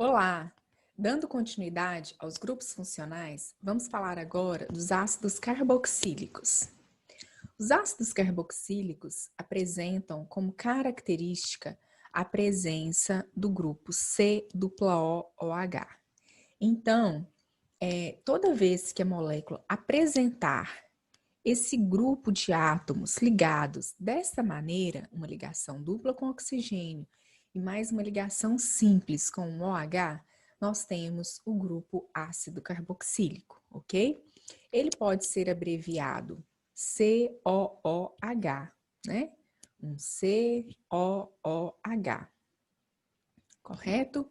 Olá! Dando continuidade aos grupos funcionais, vamos falar agora dos ácidos carboxílicos. Os ácidos carboxílicos apresentam como característica a presença do grupo COOH. Então, toda vez que a molécula apresentar esse grupo de átomos ligados dessa maneira, uma ligação dupla com oxigênio e mais uma ligação simples com um OH, nós temos o grupo ácido carboxílico, ok? Ele pode ser abreviado COOH, né? Um COOH, correto?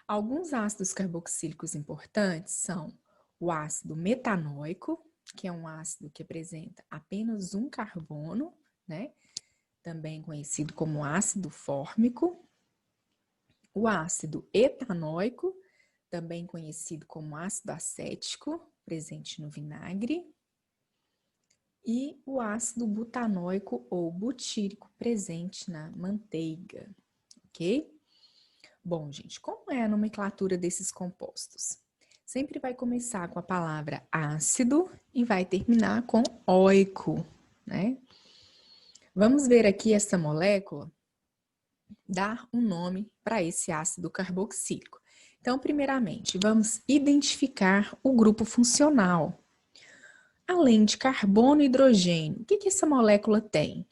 Alguns ácidos carboxílicos importantes são o ácido metanóico, que é um ácido que apresenta apenas um carbono, né? Também conhecido como ácido fórmico. O ácido etanóico, também conhecido como ácido acético, presente no vinagre. E o ácido butanóico ou butírico, presente na manteiga, ok? Bom, gente, como é a nomenclatura desses compostos? Sempre vai começar com a palavra ácido e vai terminar com óico, né? Vamos ver aqui essa molécula, dar um nome para esse ácido carboxílico. Então, primeiramente, vamos identificar o grupo funcional. Além de carbono e hidrogênio, o que essa molécula tem?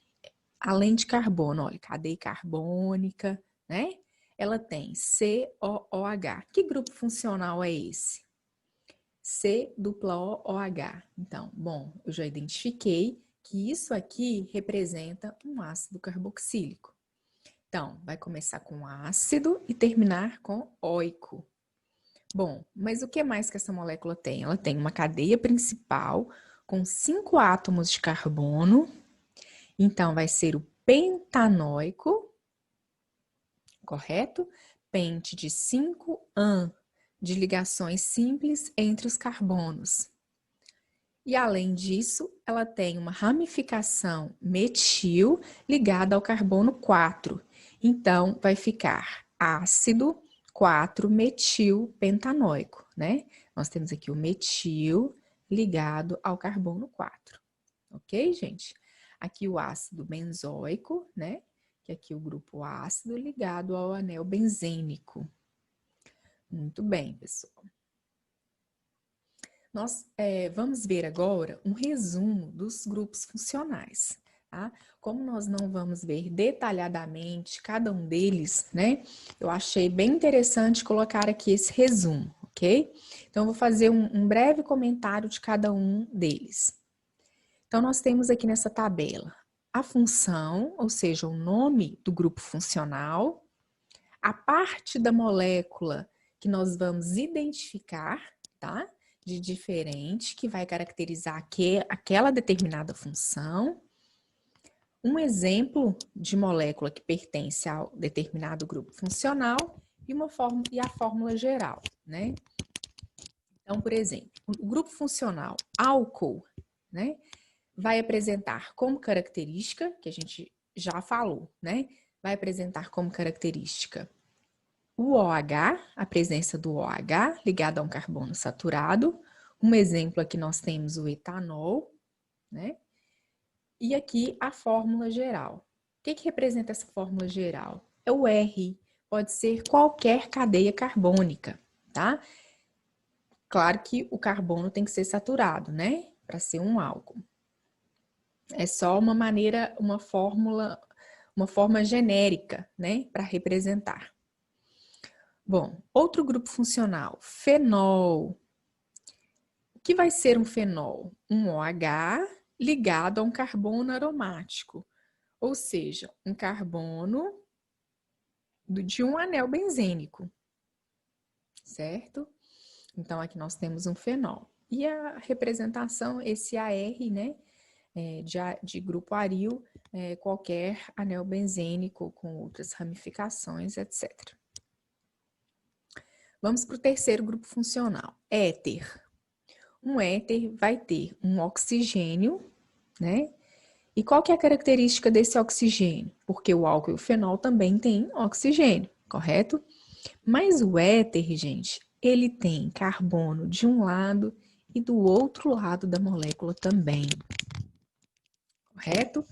Além de carbono, olha, cadeia carbônica, né? Ela tem COOH. Que grupo funcional é esse? COOH. Então, bom, eu já identifiquei que isso aqui representa um ácido carboxílico. Então, vai começar com ácido e terminar com óico. Bom, mas o que mais que essa molécula tem? Ela tem uma cadeia principal com 5 átomos de carbono. Então, vai ser o pentanóico, correto? Pente de 5 de ligações simples entre os carbonos. E além disso, ela tem uma ramificação metil ligada ao carbono 4. Então, vai ficar ácido 4-metilpentanóico, né? Nós temos aqui o metil ligado ao carbono 4. Ok, gente? Aqui o ácido benzoico, né? Que aqui é o grupo ácido ligado ao anel benzênico. Muito bem, pessoal. Nós vamos ver agora um resumo dos grupos funcionais, tá? Como nós não vamos ver detalhadamente cada um deles, né? Eu achei bem interessante colocar aqui esse resumo, ok? Então, eu vou fazer um breve comentário de cada um deles. Então, nós temos aqui nessa tabela a função, ou seja, o nome do grupo funcional, a parte da molécula que nós vamos identificar, tá? De diferente, que vai caracterizar aquela determinada função. Um exemplo de molécula que pertence ao determinado grupo funcional e a fórmula geral, né? Então, por exemplo, o grupo funcional álcool, né? Vai apresentar como característica, que a gente já falou, né? Vai apresentar como característica o OH, a presença do OH ligado a um carbono saturado. Um exemplo aqui nós temos o etanol, né? E aqui a fórmula geral. O que representa essa fórmula geral? É o R, pode ser qualquer cadeia carbônica, tá? Claro que o carbono tem que ser saturado, né? Para ser um álcool. É só uma maneira, uma forma genérica, né? Para representar. Bom, outro grupo funcional, fenol. O que vai ser um fenol? Um OH ligado a um carbono aromático, ou seja, um carbono de um anel benzênico, certo? Então, aqui nós temos um fenol. E a representação, esse AR, né, de grupo aril, qualquer anel benzênico com outras ramificações, etc. Vamos para o terceiro grupo funcional, éter. Um éter vai ter um oxigênio, né? E qual que é a característica desse oxigênio? Porque o álcool e o fenol também têm oxigênio, correto? Mas o éter, gente, ele tem carbono de um lado e do outro lado da molécula também, correto?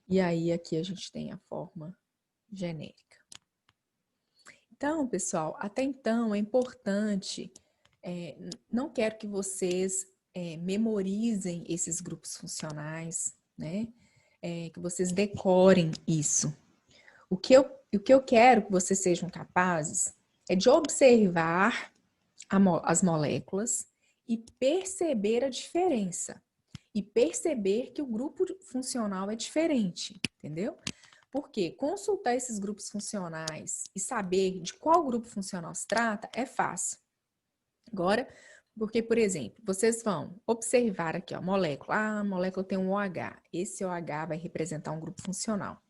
E aí aqui a gente tem a forma genérica. Então, pessoal, até então é importante, não quero que vocês memorizem esses grupos funcionais, né? Que vocês decorem isso. O que eu quero que vocês sejam capazes é de observar as moléculas e perceber a diferença. E perceber que o grupo funcional é diferente, entendeu? Porque consultar esses grupos funcionais e saber de qual grupo funcional se trata é fácil. Agora, porque, por exemplo, vocês vão observar aqui, ó, a molécula. Ah, a molécula tem um OH. Esse OH vai representar um grupo funcional.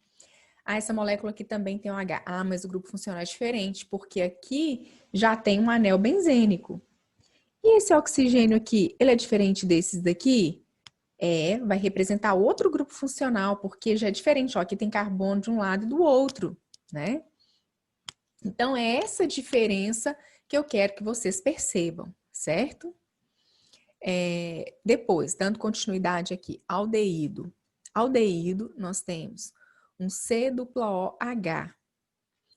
Ah, essa molécula aqui também tem um H. Ah, mas o grupo funcional é diferente, porque aqui já tem um anel benzênico. E esse oxigênio aqui, ele é diferente desses daqui? Vai representar outro grupo funcional, porque já é diferente. Ó, aqui tem carbono de um lado e do outro, né? Então, é essa diferença que eu quero que vocês percebam, certo? Depois, dando continuidade aqui, aldeído. Aldeído, nós temos um C-OH.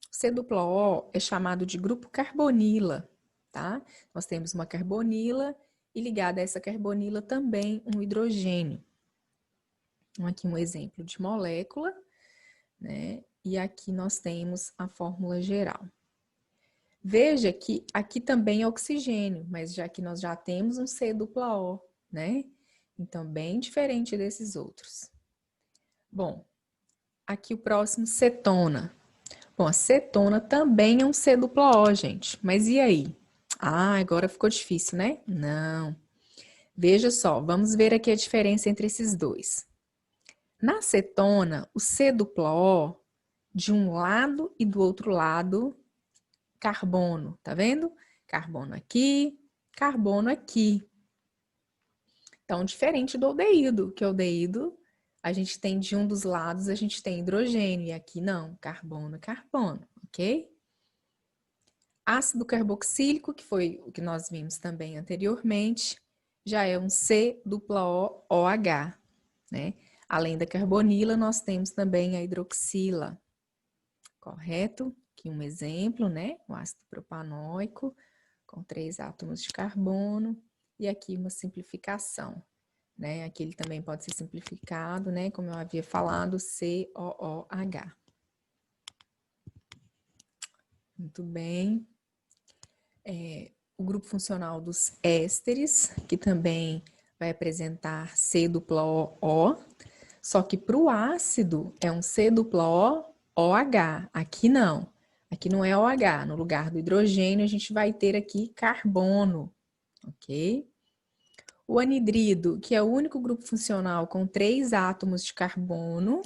C-O é chamado de grupo carbonila, tá? Nós temos uma carbonila e ligada a essa carbonila também um hidrogênio. Então, aqui um exemplo de molécula, né? E aqui nós temos a fórmula geral. Veja que aqui também é oxigênio, mas já que nós já temos um C-O, né? Então, bem diferente desses outros. Bom, aqui o próximo, cetona. Bom, a cetona também é um C-O, gente. Mas e aí? Ah, agora ficou difícil, né? Não. Veja só, vamos ver aqui a diferença entre esses dois. Na cetona, o C-O, de um lado e do outro lado, carbono, tá vendo? Carbono aqui, carbono aqui. Então, diferente do aldeído, que o aldeído, a gente tem de um dos lados, a gente tem hidrogênio, e aqui não, carbono, carbono, ok? Ácido carboxílico, que foi o que nós vimos também anteriormente, já é um C-OOH, né? Além da carbonila, nós temos também a hidroxila, correto? Aqui um exemplo, né? O ácido propanóico, com 3 átomos de carbono, e aqui uma simplificação, né? Aqui ele também pode ser simplificado, né? Como eu havia falado, COOH. Muito bem. O grupo funcional dos ésteres, que também vai apresentar C-O-O, só que para o ácido é um C-O-OH. Aqui não. Aqui não é OH. No lugar do hidrogênio, a gente vai ter aqui carbono, ok? O anidrido, que é o único grupo funcional com 3 átomos de carbono,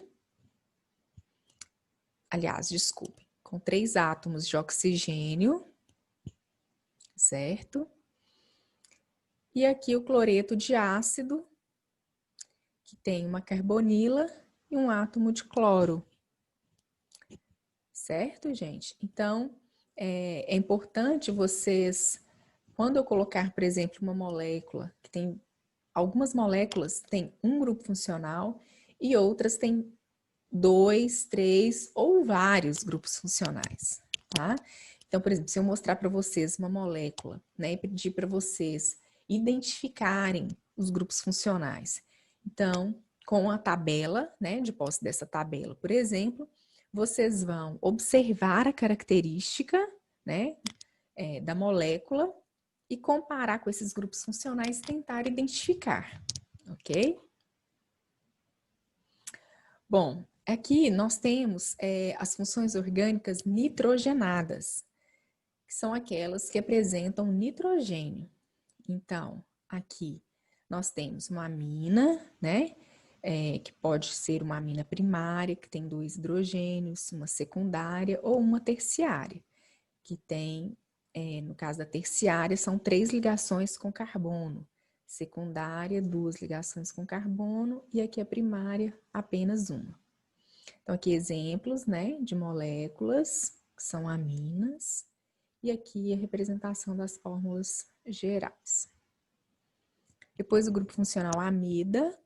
aliás, desculpe, com 3 átomos de oxigênio, certo? E aqui o cloreto de ácido, que tem uma carbonila e um átomo de cloro. Certo, gente? Então, é importante vocês, quando eu colocar, por exemplo, uma molécula, que tem algumas moléculas têm um grupo funcional e outras têm 2, 3 ou vários grupos funcionais, tá? Então, por exemplo, se eu mostrar para vocês uma molécula, né, e pedir para vocês identificarem os grupos funcionais. Então, com a tabela, né, de posse dessa tabela, por exemplo, vocês vão observar a característica, né, da molécula e comparar com esses grupos funcionais e tentar identificar, ok? Bom, aqui nós temos as funções orgânicas nitrogenadas, que são aquelas que apresentam nitrogênio. Então, aqui nós temos uma amina, né? Que pode ser uma amina primária, que tem 2 hidrogênios, uma secundária ou uma terciária, que tem, no caso da terciária, são 3 ligações com carbono. Secundária, 2 ligações com carbono, e aqui a primária, apenas uma. Então, aqui exemplos, né, de moléculas. que são aminas, e aqui a representação das fórmulas gerais. Depois o grupo funcional amida,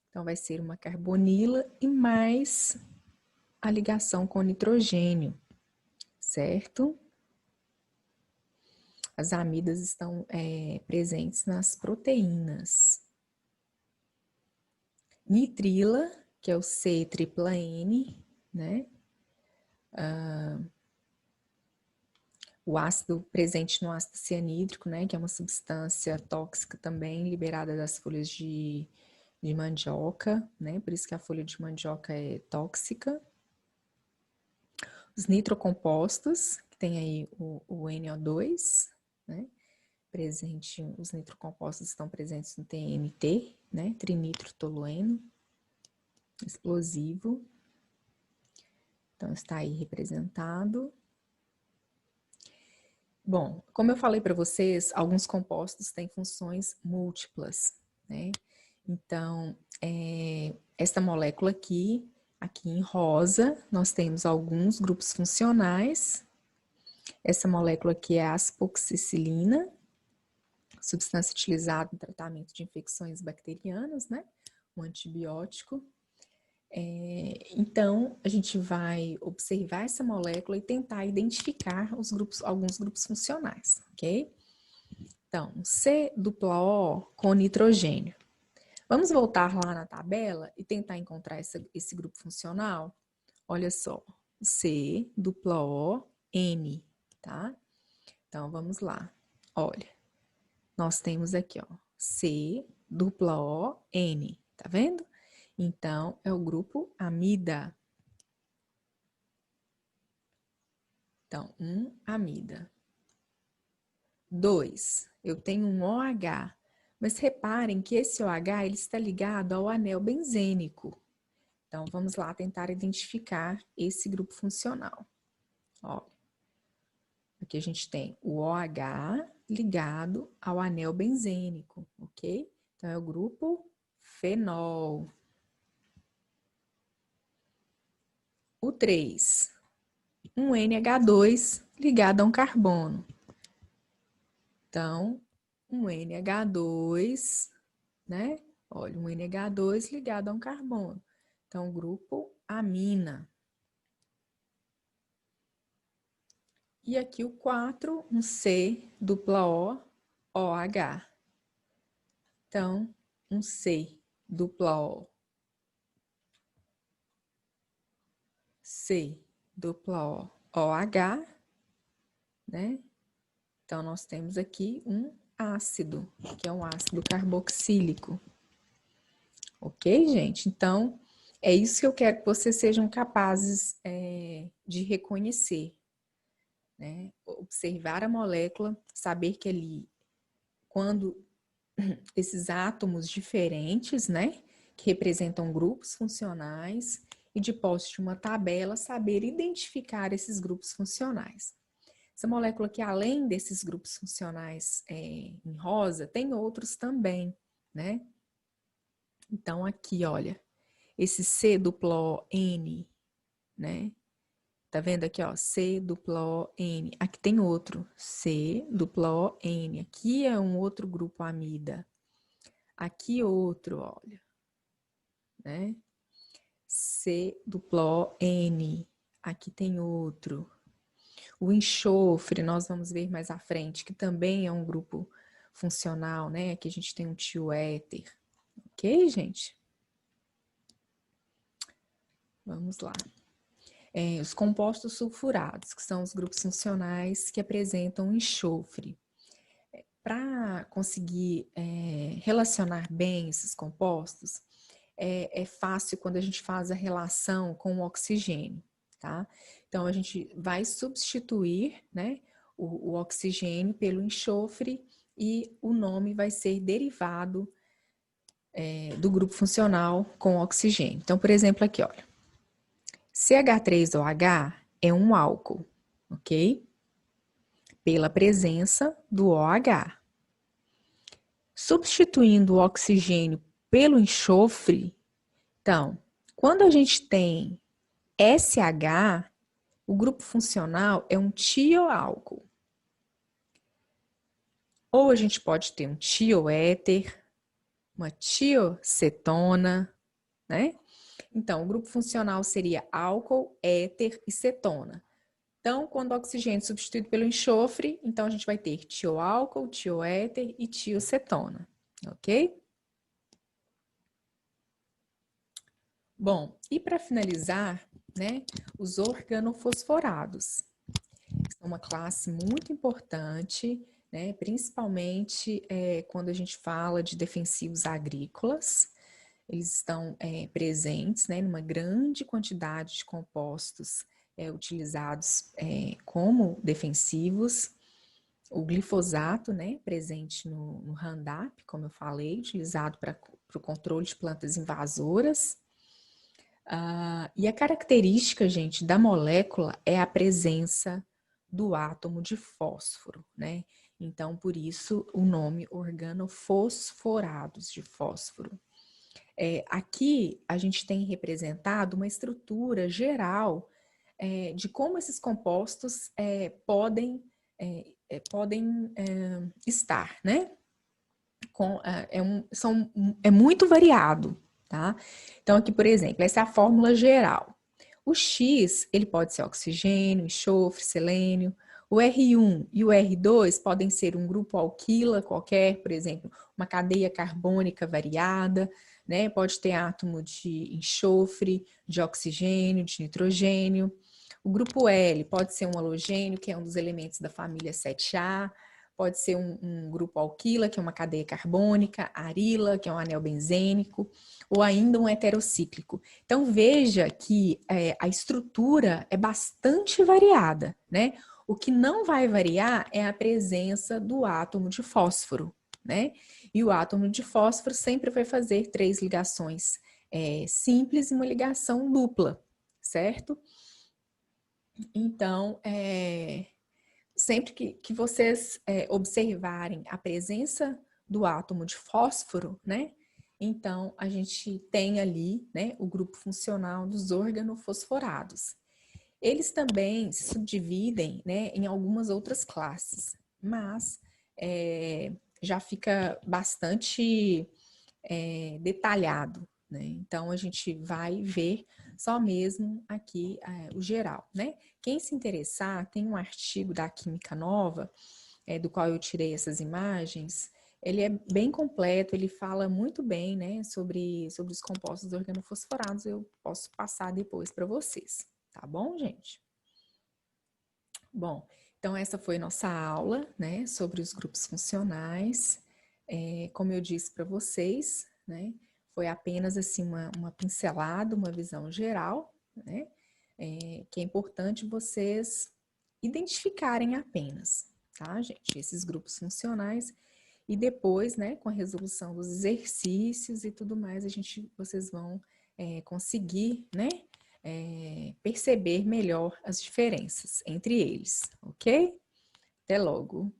então vai ser uma carbonila e mais a ligação com nitrogênio, certo? As amidas estão presentes nas proteínas. Nitrila, que é o C-tripla-N, né? O ácido presente no ácido cianídrico, né? Que é uma substância tóxica também, liberada das folhas de mandioca, né? Por isso que a folha de mandioca é tóxica. Os nitrocompostos, que tem aí o NO2, né? Os nitrocompostos estão presentes no TNT, né? Trinitrotolueno, explosivo. Então, está aí representado. Bom, como eu falei para vocês, alguns compostos têm funções múltiplas, né? Então, esta molécula aqui em rosa, nós temos alguns grupos funcionais. Essa molécula aqui é a aspoxicilina, substância utilizada no tratamento de infecções bacterianas, né? Um antibiótico. Então, a gente vai observar essa molécula e tentar identificar alguns grupos funcionais, ok? Então, C-O com nitrogênio. Vamos voltar lá na tabela e tentar encontrar esse grupo funcional? Olha só, C-O-N, tá? Então, vamos lá. Olha, nós temos aqui, ó, C-O-N, tá vendo? Então, é o grupo amida. Então, amida. 2, eu tenho um OH, mas reparem que esse OH ele está ligado ao anel benzênico. Então, vamos lá tentar identificar esse grupo funcional. Ó, aqui a gente tem o OH ligado ao anel benzênico, ok? Então, é o grupo fenol. O 3, um NH2 ligado a um carbono. Então, um NH2, né? Olha, um NH2 ligado a um carbono. Então, grupo amina. E aqui o 4, um C-O-OH. Então, um C-O. C-OH, né? Então, nós temos aqui um ácido, que é um ácido carboxílico. Ok, gente? Então, é isso que eu quero que vocês sejam capazes de reconhecer, né? Observar a molécula, saber que ali, quando esses átomos diferentes, né? Que representam grupos funcionais, e de posse de uma tabela, saber identificar esses grupos funcionais. Essa molécula aqui, além desses grupos funcionais em rosa, tem outros também, né? Então, aqui, olha, esse C-N, né? Tá vendo aqui, ó, C-N. Aqui tem outro, C-N. Aqui é um outro grupo amida. Aqui outro, olha, né? C-N. Aqui tem outro. O enxofre, nós vamos ver mais à frente, que também é um grupo funcional, né? Aqui a gente tem um tioéter. Ok, gente? Vamos lá. Os compostos sulfurados, que são os grupos funcionais que apresentam enxofre. Para conseguir relacionar bem esses compostos, é fácil quando a gente faz a relação com o oxigênio, tá? Então, a gente vai substituir, né, o oxigênio pelo enxofre e o nome vai ser derivado do grupo funcional com oxigênio. Então, por exemplo, aqui, olha. CH3OH é um álcool, ok? Pela presença do OH. Substituindo o oxigênio pelo enxofre, então, quando a gente tem SH, O grupo funcional é um tioálcool. Ou a gente pode ter um tioéter, uma tiocetona, né? Então, o grupo funcional seria álcool, éter e cetona. Então, quando o oxigênio é substituído pelo enxofre, então a gente vai ter tioálcool, tioéter e tiocetona, ok? Bom, e para finalizar, né, os organofosforados. São uma classe muito importante, né, principalmente quando a gente fala de defensivos agrícolas. Eles estão presentes, né, numa grande quantidade de compostos utilizados como defensivos. O glifosato, né, presente no Roundup, como eu falei, utilizado para o controle de plantas invasoras. E a característica, gente, da molécula é a presença do átomo de fósforo, né? Então, por isso, o nome organofosforados de fósforo. Aqui, a gente tem representado uma estrutura geral de como esses compostos podem estar, né? É muito variado, tá? Então, aqui, por exemplo, essa é a fórmula geral. O X, ele pode ser oxigênio, enxofre, selênio. O R1 e o R2 podem ser um grupo alquila qualquer, por exemplo, uma cadeia carbônica variada, né? Pode ter átomo de enxofre, de oxigênio, de nitrogênio. O grupo L pode ser um halogênio, que é um dos elementos da família 7A, pode ser um grupo alquila, que é uma cadeia carbônica, arila, que é um anel benzênico, ou ainda um heterocíclico. Então, veja que a estrutura é bastante variada, né? O que não vai variar é a presença do átomo de fósforo, né? E o átomo de fósforo sempre vai fazer 3 ligações simples e uma ligação dupla, certo? Então, sempre que vocês observarem a presença do átomo de fósforo, né? Então, a gente tem ali, né, o grupo funcional dos organofosforados. Eles também se subdividem, né, em algumas outras classes, mas já fica bastante detalhado, né? Então, a gente vai ver só mesmo aqui o geral, né? Quem se interessar, tem um artigo da Química Nova, do qual eu tirei essas imagens. Ele é bem completo, ele fala muito bem, né, sobre os compostos organofosforados. Eu posso passar depois para vocês, tá bom, gente? Bom, então essa foi nossa aula, né, sobre os grupos funcionais. Como eu disse para vocês, né, foi apenas assim uma pincelada, uma visão geral, né, que é importante vocês identificarem apenas, tá, gente? Esses grupos funcionais e depois, né, com a resolução dos exercícios e tudo mais, vocês vão conseguir, né, perceber melhor as diferenças entre eles, ok? Até logo!